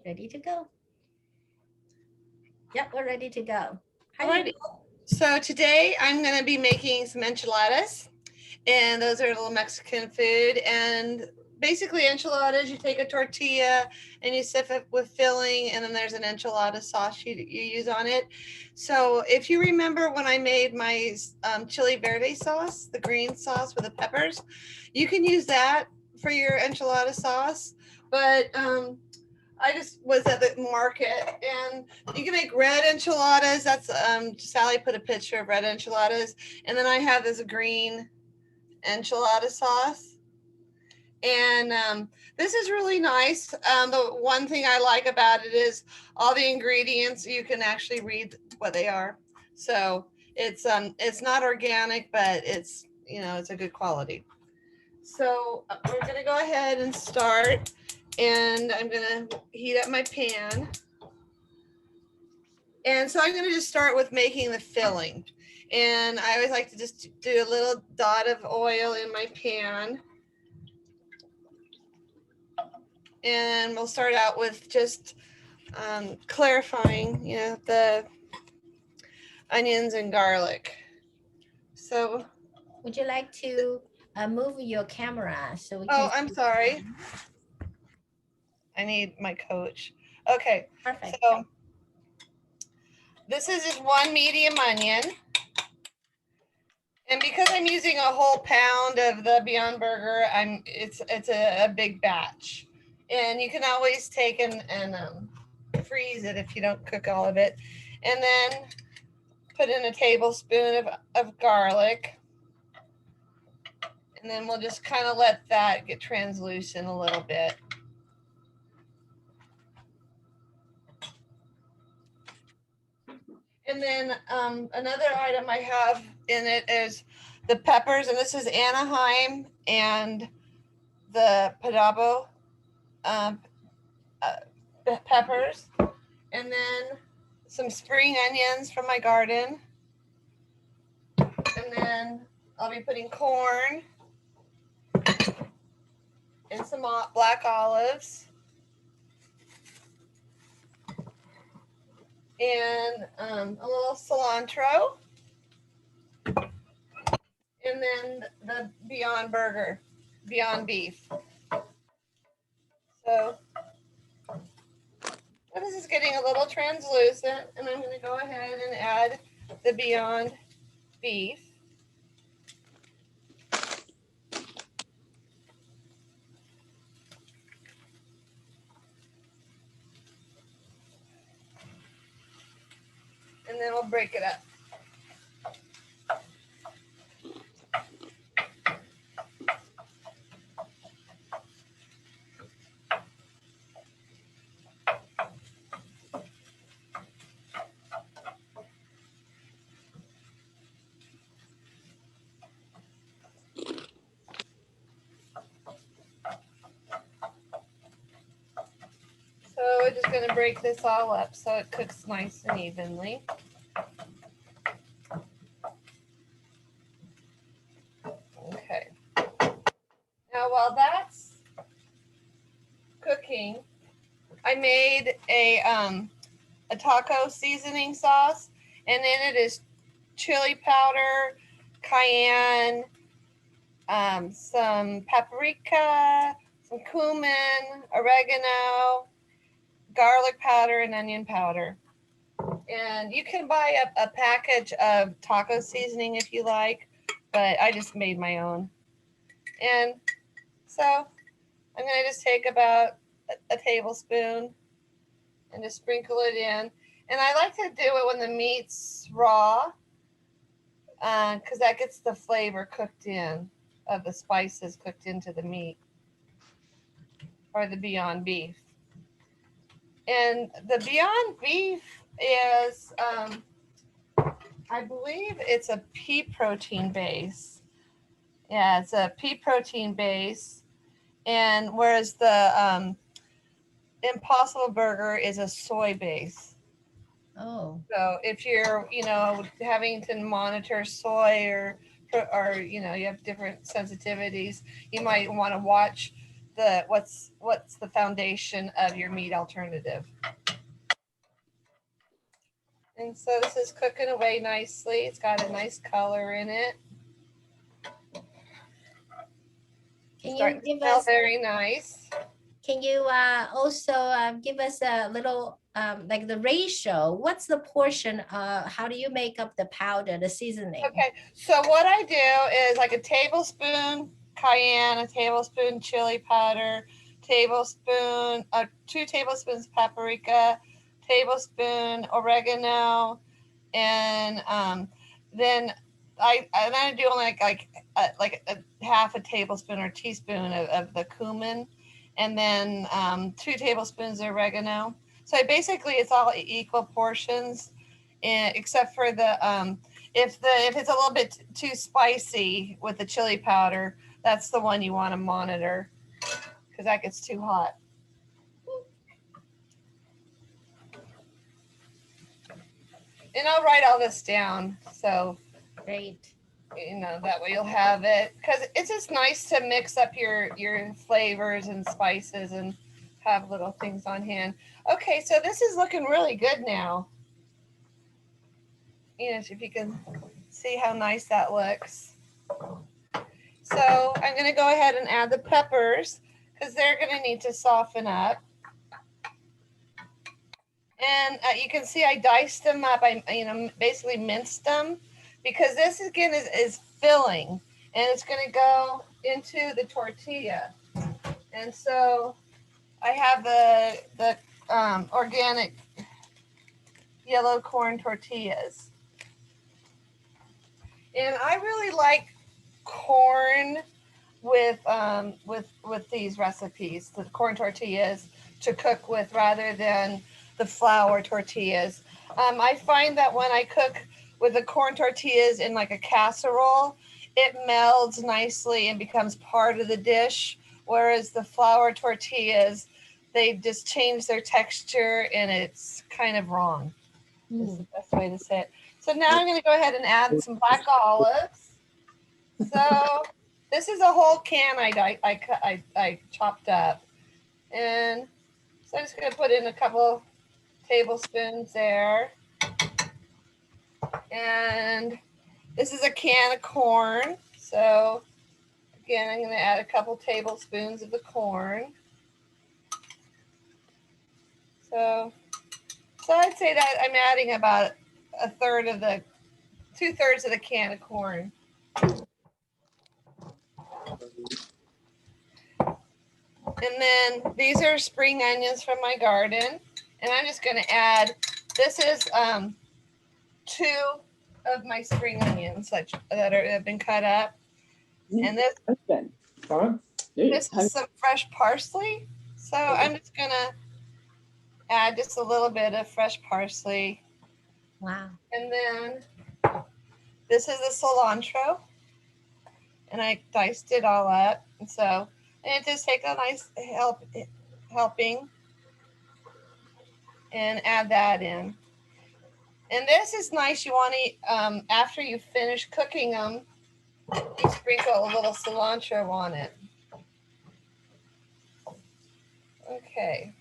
Ready to go? Yep, we're ready to go. Hi, Alrighty. Nicole. So today I'm going to be making some enchiladas, and those are a little Mexican food. And basically, enchiladas, you take a tortilla and you stuff it with filling, and then there's an enchilada sauce you use on it. So if you remember when I made my chili verde sauce, the green sauce with the peppers, you can use that for your enchilada sauce. But I just was at the market, and you can make red enchiladas. That's Sally put a picture of red enchiladas, and then I have this green enchilada sauce, and this is really nice. The one thing I like about it is all the ingredients, you can actually read what they are. So it's not organic, but it's it's a good quality. So we're gonna go ahead and start, and I'm gonna heat up my pan. And so I'm gonna just start with making the filling. And I always like to just do a little dot of oil in my pan. And we'll start out with just clarifying, the onions and garlic. So, Would you like to move your camera so we can oh, I'm see? sorry. I need my coach. Okay, Perfect. so this is just one medium onion. And because I'm using a whole pound of the Beyond Burger, it's a big batch, and you can always take and freeze it if you don't cook all of it, and then put in a tablespoon of garlic, and then we'll just kind of let that get translucent a little bit. And then another item I have in it is the peppers, and this is Anaheim and the Pablano um, peppers, and then some spring onions from my garden, and then I'll be putting corn and some black olives, and a little cilantro, and then the Beyond Beef. So this is getting a little translucent, and I'm going to go ahead and add the Beyond Beef. And then we'll break it up. So we're just going to break this all up so it cooks nice and evenly. Okay. Now while that's cooking, I made a taco seasoning sauce, and in it is chili powder, cayenne, some paprika, some cumin, oregano, garlic powder, and onion powder. And you can buy a package of taco seasoning if you like, but I just made my own. And so I'm going to just take about a tablespoon and just sprinkle it in. And I like to do it when the meat's raw, because that gets the flavor cooked in of the spices cooked into the meat or the Beyond Beef. And the Beyond Beef is, I believe it's a pea protein base. Yeah, it's a pea protein base. And whereas the Impossible Burger is a soy base. Oh. So if you're, having to monitor soy or you have different sensitivities, you might want to watch the foundation of your meat alternative. And so this is cooking away nicely. It's got a nice color in it. Can Starting you to give smell us? very nice. Can you also give us a little like the ratio? What's the portion? How do you make up the powder, the seasoning? Okay, so what I do is like a tablespoon cayenne, a tablespoon chili powder, tablespoon, 2 tablespoons paprika, tablespoon oregano, and then I do like a half a tablespoon or teaspoon of the cumin, and then 2 tablespoons of oregano. So basically, it's all equal portions, except for the if it's a little bit too spicy with the chili powder, that's the one you want to monitor because that gets too hot. And I'll write all this down so Great. that way you'll have it, because it's just nice to mix up your flavors and spices and have little things on hand. Okay, so this is looking really good now. If you can see how nice that looks. So I'm going to go ahead and add the peppers because they're going to need to soften up. And you can see I diced them up. I basically minced them because this again is filling, and it's going to go into the tortilla. And so I have the organic yellow corn tortillas, and I really like corn with these recipes, the corn tortillas to cook with rather than the flour tortillas. I find that when I cook with the corn tortillas in like a casserole, it melds nicely and becomes part of the dish, whereas the flour tortillas, they just change their texture and it's kind of wrong. Is the best way to say it. So now I'm going to go ahead and add some black olives. So this is a whole can I chopped up, and so I'm just going to put in a couple tablespoons there. And this is a can of corn, so again I'm going to add a couple tablespoons of the corn. So I'd say that I'm adding about 2/3 of the can of corn. And then these are spring onions from my garden. And I'm just going to add, this is 2 of my spring onions that have been cut up. And this is some fresh parsley. So I'm just going to add just a little bit of fresh parsley. Wow. And then this is the cilantro. And I diced it all up. And so, and just take a nice helping and add that in. And this is nice. You want to, after you finish cooking them, you sprinkle a little cilantro on it. Okay.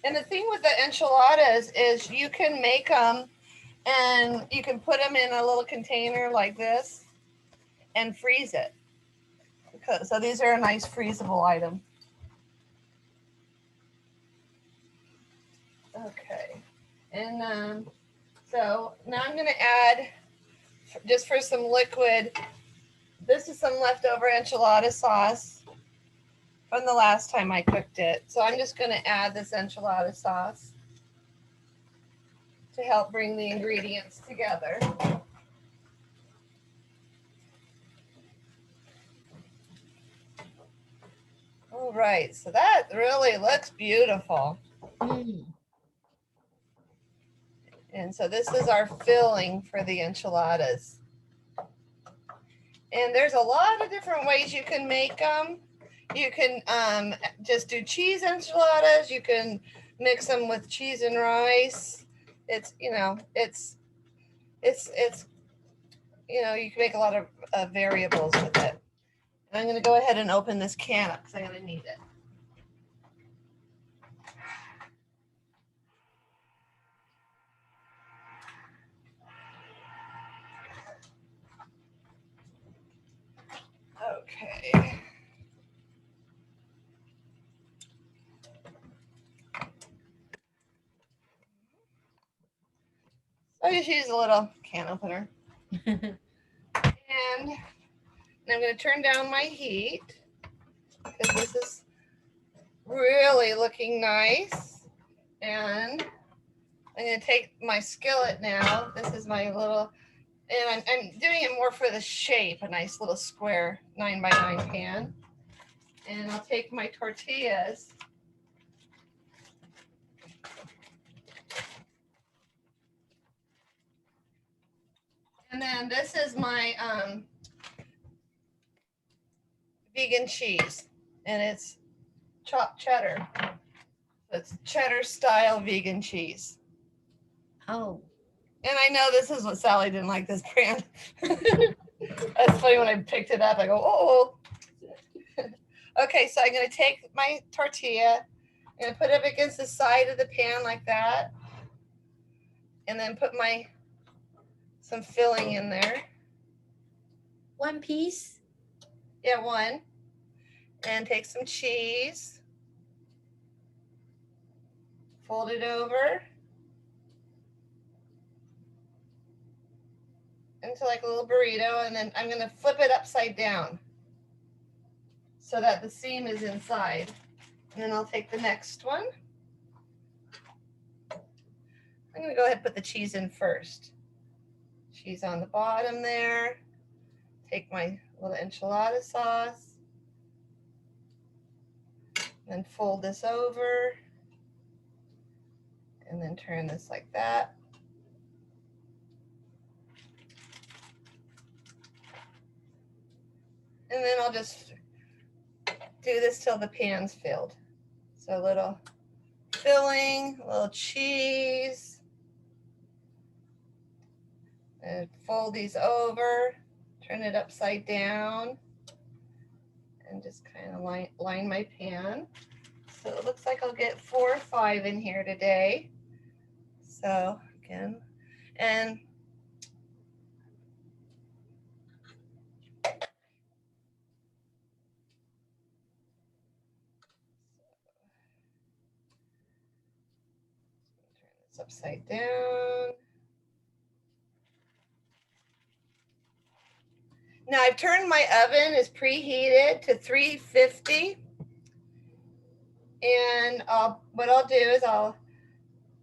And the thing with the enchiladas is you can make them and you can put them in a little container like this and freeze it. So these are a nice freezable item. Okay. And so now I'm going to add, just for some liquid, this is some leftover enchilada sauce from the last time I cooked it. So I'm just going to add this enchilada sauce to help bring the ingredients together. All right, so that really looks beautiful. And so this is our filling for the enchiladas. And there's a lot of different ways you can make them. You can just do cheese enchiladas. You can mix them with cheese and rice. It's you know, you can make a lot of variables with it. And I'm going to go ahead and open this can up because I'm going to need it. Okay. So I just use a little can opener. And I'm going to turn down my heat because this is really looking nice. And I'm going to take my skillet now. This is my little, and I'm doing it more for the shape, a nice little square 9x9 pan. And I'll take my tortillas. And then this is my vegan cheese, and it's chopped cheddar. It's cheddar style vegan cheese. Oh. And I know this is what Sally didn't like, this brand. That's funny, when I picked it up, I go, oh. Okay, so I'm gonna take my tortilla and put it up against the side of the pan like that. And then put some filling in there. One piece? Yeah, one. And take some cheese. Fold it over into like a little burrito, and then I'm going to flip it upside down so that the seam is inside. And then I'll take the next one. I'm going to go ahead and put the cheese in first. Cheese on the bottom there. Take my little enchilada sauce. Then fold this over. And then turn this like that. And then I'll just do this till the pan's filled. So a little filling, a little cheese. And fold these over, turn it upside down, and just kind of line my pan. So it looks like I'll get 4 or 5 in here today. So again, and turn this upside down. Now I've turned my oven is preheated to 350. And what I'll do is I'll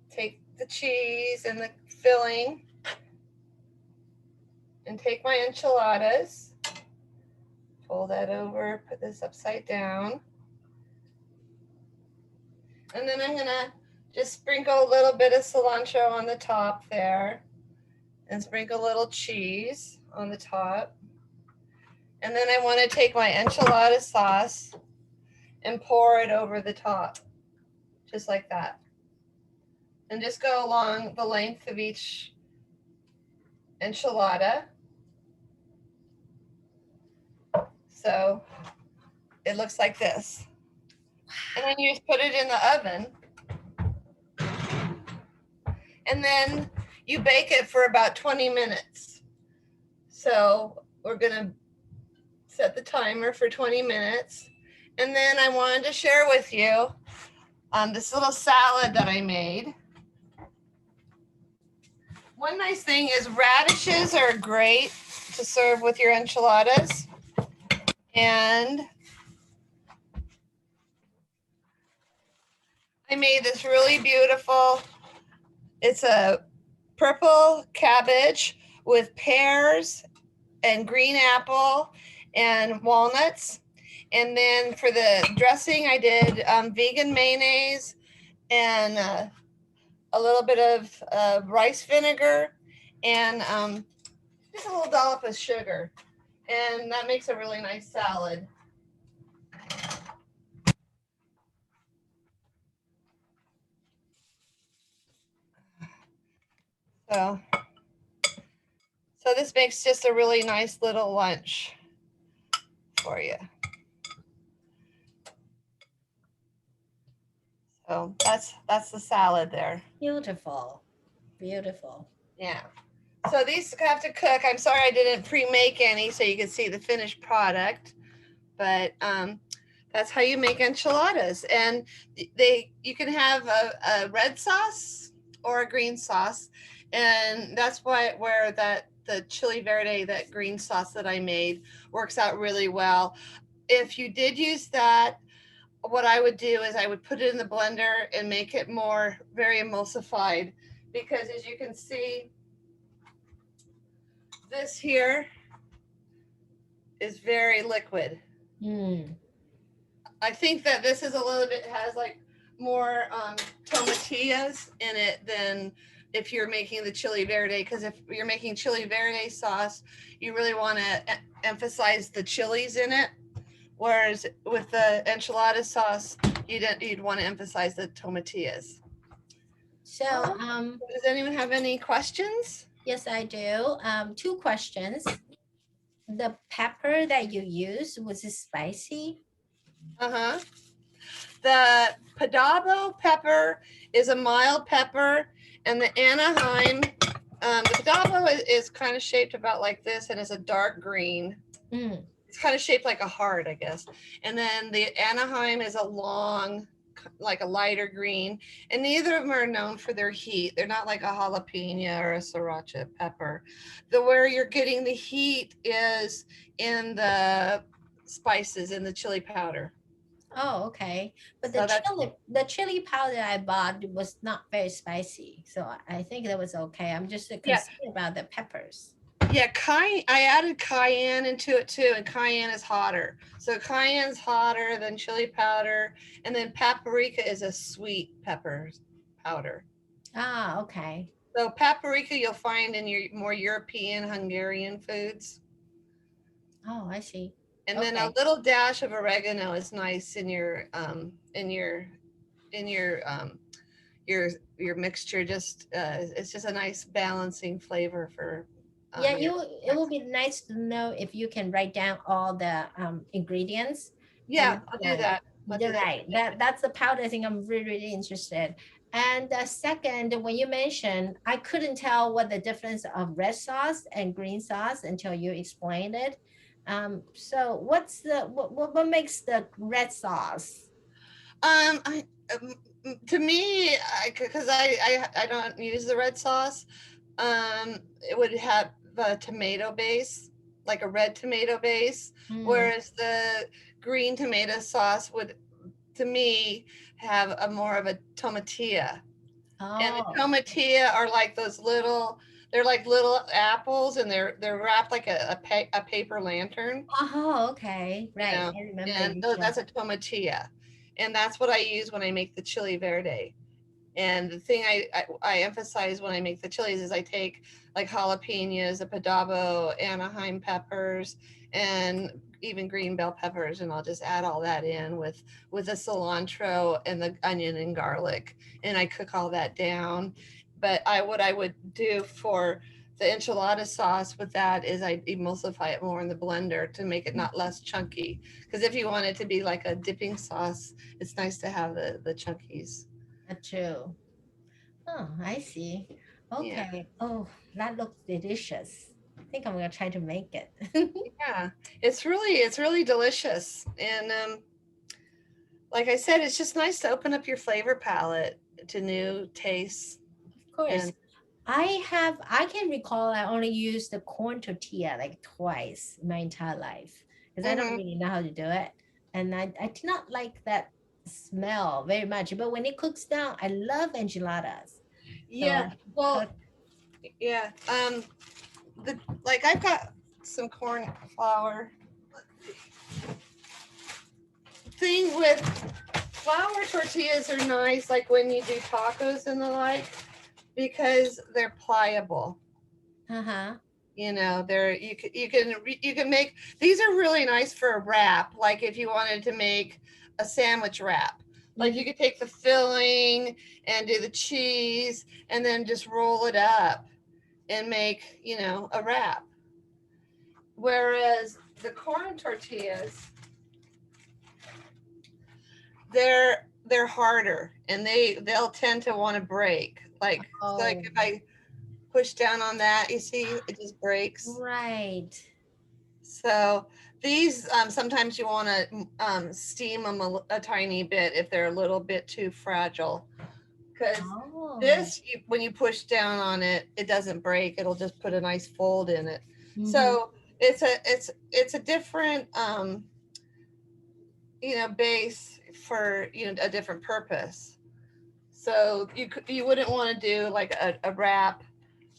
take the cheese and the filling and take my enchiladas, fold that over, put this upside down. And then I'm gonna just sprinkle a little bit of cilantro on the top there and sprinkle a little cheese on the top. And then I want to take my enchilada sauce and pour it over the top, just like that. And just go along the length of each enchilada. So it looks like this. And then you just put it in the oven. And then you bake it for about 20 minutes. So we're gonna set the timer for 20 minutes. And then I wanted to share with you this little salad that I made. One nice thing is radishes are great to serve with your enchiladas. And I made this really beautiful, it's a purple cabbage with pears and green apple and walnuts. And then for the dressing, I did vegan mayonnaise and a little bit of rice vinegar and just a little dollop of sugar. And that makes a really nice salad. So this makes just a really nice little lunch for you. So that's the salad there. Beautiful. Beautiful. Yeah. So these have to cook. I'm sorry I didn't pre-make any so you can see the finished product, but that's how you make enchiladas. And you can have a red sauce or a green sauce, and that's where the chili verde, that green sauce that I made, works out really well. If you did use that, what I would do is I would put it in the blender and make it more very emulsified, because as you can see, this here is very liquid. Mm. I think that this is a little bit, has like more tomatillas in it than if you're making the chili verde, because if you're making chili verde sauce, you really want to emphasize the chilies in it, whereas with the enchilada sauce, you'd want to emphasize the tomatillas. So, Does anyone have any questions? yes, I do. Two questions. The pepper that you used, was it spicy? Uh-huh. The Pablano Pepper is a mild pepper, and the Anaheim, the Pablano is kind of shaped about like this, and it's a dark green. Mm. It's kind of shaped like a heart, I guess. And then the Anaheim is a long, like a lighter green, and neither of them are known for their heat. They're not like a jalapeno or a sriracha pepper. Where you're getting the heat is in the spices, in the chili powder. Oh, okay. But So the chili powder I bought was not very spicy, so I think that was okay. I'm just yeah. concerned about the peppers. Yeah, cayenne. I added cayenne into it too, and cayenne is hotter. So cayenne's hotter than chili powder, and then paprika is a sweet pepper powder. Ah, okay. So paprika you'll find in your more European, Hungarian foods. Oh, I see. And Okay. then a little dash of oregano is nice in your in your in your mixture. Just it's just a nice balancing flavor for. Yeah, it will be nice to know if you can write down all the ingredients. Yeah, And I'll do that. I'll do that. right, that's the powder. I think I'm really, really interested. And the second, when you mentioned, I couldn't tell what the difference of red sauce and green sauce until you explained it. So what makes the red sauce? I, to me, because I don't use the red sauce. It would have a tomato base, like a red tomato base, whereas the green tomato sauce would, to me, have a more of a tomatilla. Oh. And the tomatilla are like those little. They're like little apples, and they're wrapped like a paper lantern. Oh, okay. Right. Yeah, I remember and you that's showed. a tomatilla, and that's what I use when I make the chili verde. And the thing I emphasize when I make the chilies is I take like jalapenos, a Pablano, Anaheim peppers, and even green bell peppers, and I'll just add all that in with the cilantro and the onion and garlic, and I cook all that down. But what I would do for the enchilada sauce with that is I emulsify it more in the blender to make it not less chunky. Because if you want it to be like a dipping sauce, it's nice to have the chunkies. True. Oh, I see. Yeah. Okay. Oh, that looks delicious. I think I'm gonna try to make it. Yeah, it's really delicious, and like I said, it's just nice to open up your flavor palette to new tastes. Of course. And I can recall I only used the corn tortilla like twice in my entire life because I don't mhm. really know how to do it. And I did not like that smell very much. But when it cooks down, I love enchiladas. Yeah, So well, cook. yeah, the like I've got some corn flour. Thing with flour tortillas are nice, like when you do tacos and the like, because they're pliable. Uh-huh. You know, they're you can make these are really nice for a wrap. Like if you wanted to make a sandwich wrap, like you could take the filling and do the cheese and then just roll it up and make, you know, a wrap. Whereas the corn tortillas, they're harder and they'll tend to want to break. Like Oh, if I push down on that, you see it just breaks. right. So these sometimes you want to steam them a tiny bit if they're a little bit too fragile. Because Oh. this, when you push down on it, it doesn't break. It'll just put a nice fold in it. Mm-hmm. So it's a different you know, base for, you know, a different purpose. So you wouldn't want to do like a wrap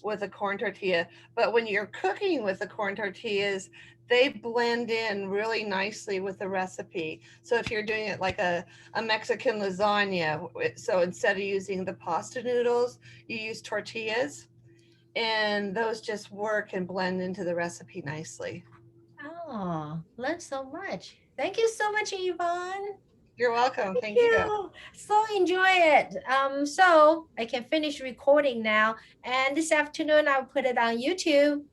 with a corn tortilla, but when you're cooking with the corn tortillas, they blend in really nicely with the recipe. So if you're doing it like a Mexican lasagna, so instead of using the pasta noodles, you use tortillas, and those just work and blend into the recipe nicely. Oh, learned so much. Thank you so much, Yvonne. You're welcome. Thank Thank you. you. So enjoy it. So I can finish recording now. And this afternoon I'll put it on YouTube.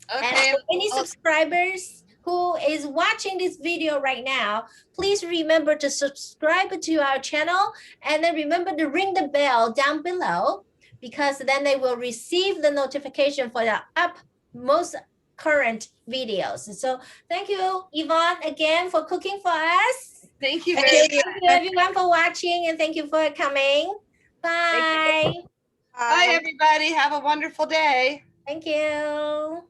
And Okay. for any subscribers who is watching this video right now, please remember to subscribe to our channel and then remember to ring the bell down below because then they will receive the notification for the most current videos. So thank you, Yvonne, again for cooking for us. Thank you And very thank you everyone for watching and thank you for coming. Thank you. Bye. Bye, everybody. Have a wonderful day. Thank you.